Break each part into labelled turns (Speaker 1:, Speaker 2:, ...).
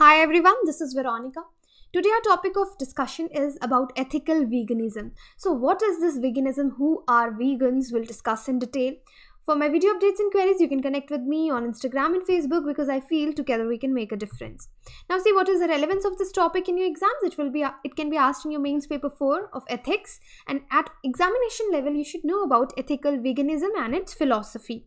Speaker 1: Hi everyone, this is Veronica. Today our topic of discussion is about ethical veganism. So what is this veganism? Who are vegans? We'll discuss in detail. For my video updates and queries, you can connect with me on Instagram and Facebook because I feel together we can make a difference. Now see, what is the relevance of this topic in your exams? It can be asked in your mains paper 4 of ethics, and at examination level you should know about ethical veganism and its philosophy.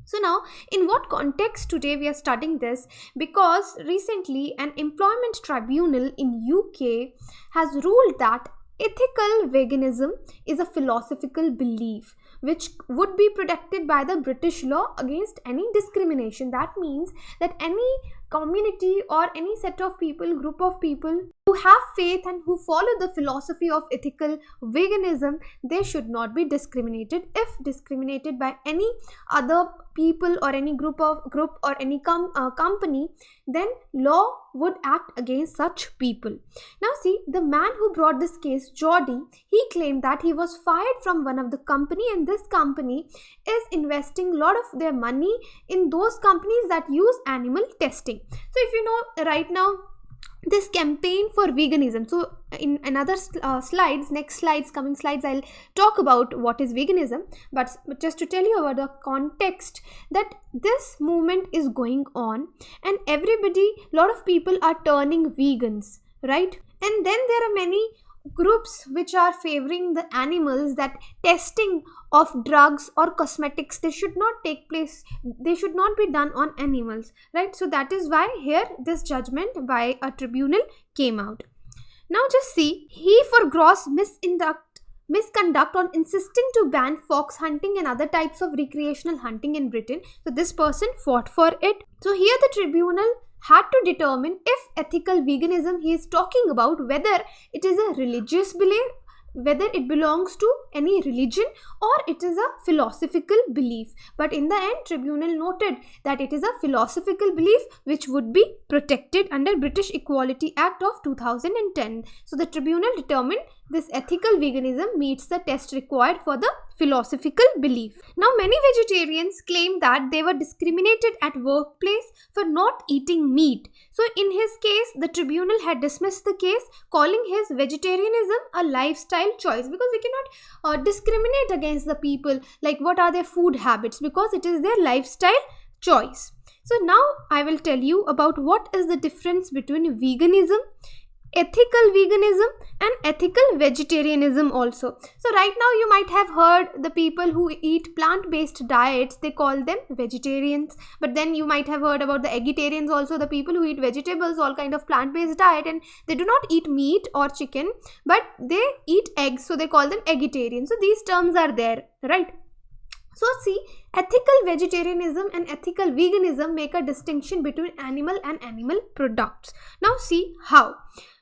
Speaker 1: So now, in what context today we are studying this? Because recently an employment tribunal in UK has ruled that ethical veganism is a philosophical belief which would be protected by the British law against any discrimination. That means that any community or any set of people, group of people who have faith and who follow the philosophy of ethical veganism, they should not be discriminated. If discriminated by any other people or any group or any company, then law would act against such people. Now see, the man who brought this case, Geordie, he claimed that he was fired from one of the company, and this company is investing a lot of their money in those companies that use animal testing. So if you know right now, this campaign for veganism, so in another coming slides, I'll talk about what is veganism, but just to tell you about the context, that this movement is going on and a lot of people are turning vegans, right? And then there are many groups which are favoring the animals, that testing of drugs or cosmetics, they should not take place, they should not be done on animals, right? So that is why here this judgment by a tribunal came out. Now just see, he for gross misconduct on insisting to ban fox hunting and other types of recreational hunting in Britain. So this person fought for it. So here the tribunal had to determine if ethical veganism he is talking about, whether it is a religious belief, whether it belongs to any religion, or it is a philosophical belief. But in the end, tribunal noted that it is a philosophical belief which would be protected under British Equality Act of 2010. So the tribunal determined this ethical veganism meets the test required for the philosophical belief. Now many vegetarians claim that they were discriminated at workplace for not eating meat. So in his case, the tribunal had dismissed the case, calling his vegetarianism a lifestyle choice, because we cannot discriminate against the people like what are their food habits, because it is their lifestyle choice. So now I will tell you about what is the difference between veganism, ethical veganism and ethical vegetarianism also. So right now you might have heard the people who eat plant-based diets, they call them vegetarians. But then you might have heard about the vegetarians also, the people who eat vegetables, all kind of plant-based diet, and they do not eat meat or chicken, but they eat eggs, so they call them vegetarians. So these terms are there, right? So see, ethical vegetarianism and ethical veganism make a distinction between animal and animal products. Now see how.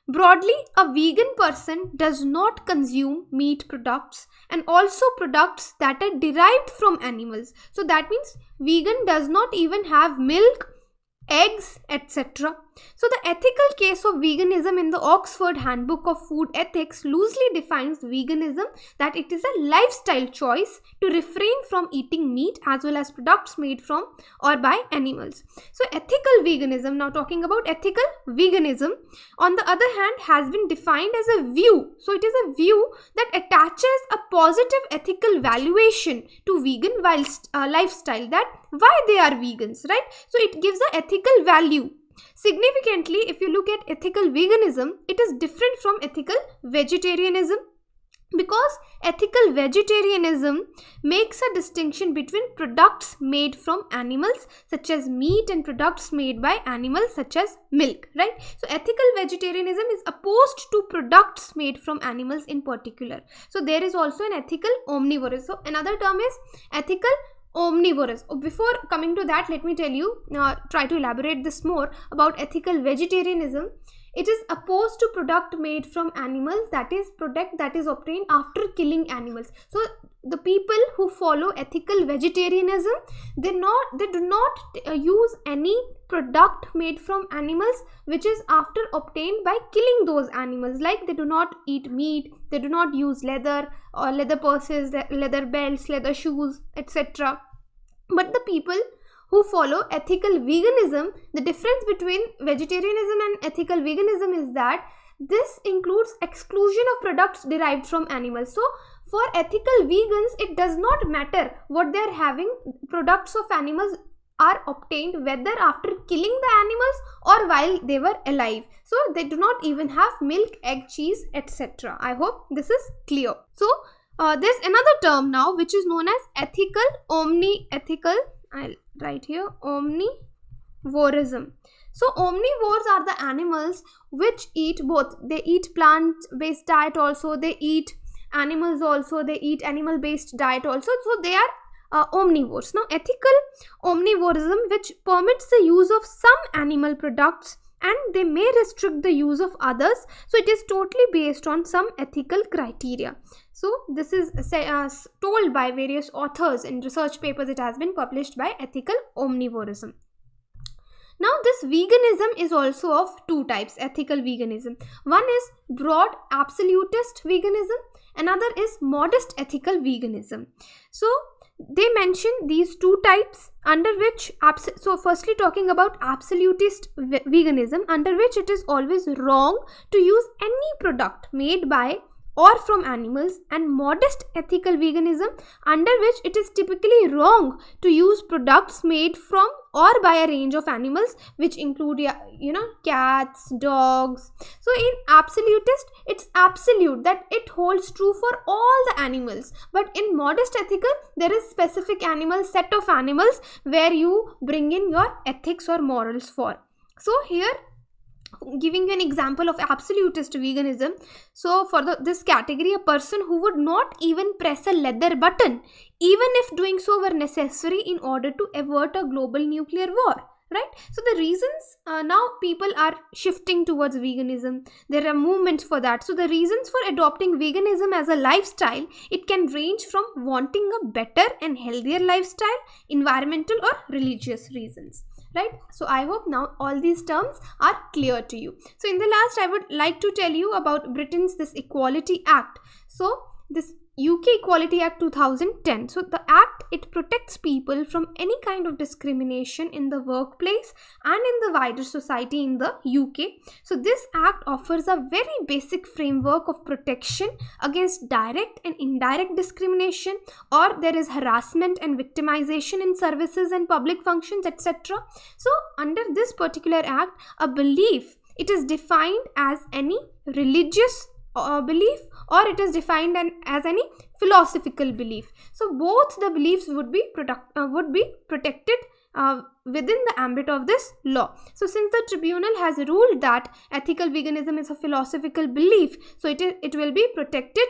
Speaker 1: Broadly, a vegan person does not consume meat products and also products that are derived from animals. So that means vegan does not even have milk, eggs, etc. So the ethical case of veganism in the Oxford Handbook of Food Ethics loosely defines veganism that it is a lifestyle choice to refrain from eating meat as well as products made from or by animals. So ethical veganism, now talking about ethical veganism, on the other hand, has been defined as a view. So it is a view that attaches a positive ethical valuation to vegan lifestyle, that why they are vegans, right? So it gives an ethical value. Significantly, if you look at ethical veganism, it is different from ethical vegetarianism, because ethical vegetarianism makes a distinction between products made from animals such as meat and products made by animals such as milk, right? So ethical vegetarianism is opposed to products made from animals in particular. So there is also an ethical omnivorous. So another term is ethical omnivorous. Before coming to that, let me tell you, try to elaborate this more about ethical vegetarianism. It is opposed to product made from animals, that is product that is obtained after killing animals. So the people who follow ethical vegetarianism, they do not use any product made from animals which is after obtained by killing those animals. Like they do not eat meat, they do not use leather or leather purses, leather belts, leather shoes, etc. But the people who follow ethical veganism, the difference between vegetarianism and ethical veganism is that this includes exclusion of products derived from animals. So for ethical vegans, it does not matter what they are having. Products of animals are obtained whether after killing the animals or while they were alive. So they do not even have milk, egg, cheese, etc. I hope this is clear. So there's another term now which is known as I'll write here, omnivorism. So omnivores are the animals which eat both. They eat plant-based diet also, they eat animals also, they eat animal-based diet also. So they are omnivores. Now ethical omnivorism, which permits the use of some animal products and they may restrict the use of others. So it is totally based on some ethical criteria. So this is told by various authors in research papers. It has been published by ethical omnivorism. Now this veganism is also of two types, ethical veganism. One is broad absolutist veganism, another is modest ethical veganism. So they mention these two types under which, so firstly talking about absolutist veganism, under which it is always wrong to use any product made by or from animals, and modest ethical veganism, under which it is typically wrong to use products made from or by a range of animals, which include cats, dogs. So in absolutist, it's absolute, that it holds true for all the animals, but in modest ethical, there is specific set of animals where you bring in your ethics or morals for. So here, giving you an example of absolutist veganism. So for this category, a person who would not even press a leather button, even if doing so were necessary in order to avert a global nuclear war, right? So the reasons, now people are shifting towards veganism. There are movements for that. So the reasons for adopting veganism as a lifestyle, it can range from wanting a better and healthier lifestyle, environmental or religious reasons. Right? So I hope now all these terms are clear to you. So in the last, I would like to tell you about Britain's this Equality Act. So this UK Equality Act 2010. So the act, it protects people from any kind of discrimination in the workplace and in the wider society in the UK. So this act offers a very basic framework of protection against direct and indirect discrimination, or there is harassment and victimization in services and public functions, etc. So under this particular act, a belief, it is defined as any religious belief, or it is defined as any philosophical belief. So both the beliefs would be protected within the ambit of this law. So since the tribunal has ruled that ethical veganism is a philosophical belief, so it will be protected,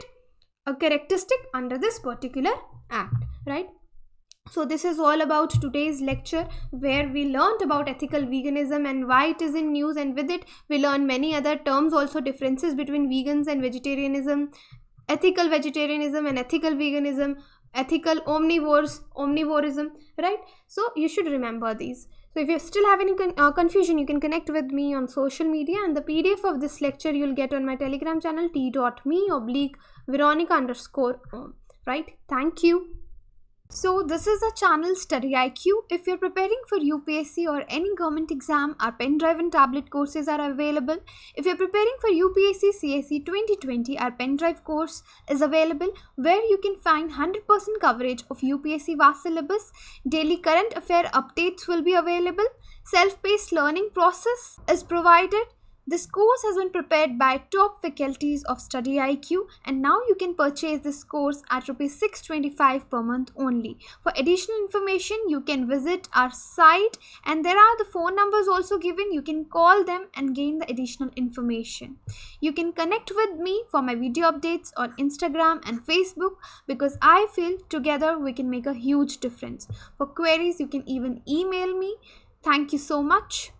Speaker 1: a characteristic under this particular act, right? So this is all about today's lecture, where we learned about ethical veganism and why it is in news, and with it we learned many other terms also, differences between vegans and vegetarianism, ethical vegetarianism and ethical veganism, ethical omnivorism, right? So you should remember these. So if you still have any confusion, you can connect with me on social media, and the PDF of this lecture you'll get on my Telegram channel t.me/Veronica_, right? Thank you. So this is a channel StudyIQ. If you're preparing for UPSC or any government exam, our pen drive and tablet courses are available. If you're preparing for UPSC CSE 2020, our pen drive course is available, where you can find 100% coverage of UPSC vast syllabus. Daily current affair updates will be available. Self-paced learning process is provided. This course has been prepared by top faculties of StudyIQ, and now you can purchase this course at ₹625 per month only. For additional information, you can visit our site, and there are the phone numbers also given. You can call them and gain the additional information. You can connect with me for my video updates on Instagram and Facebook, because I feel together we can make a huge difference. For queries, you can even email me. Thank you so much.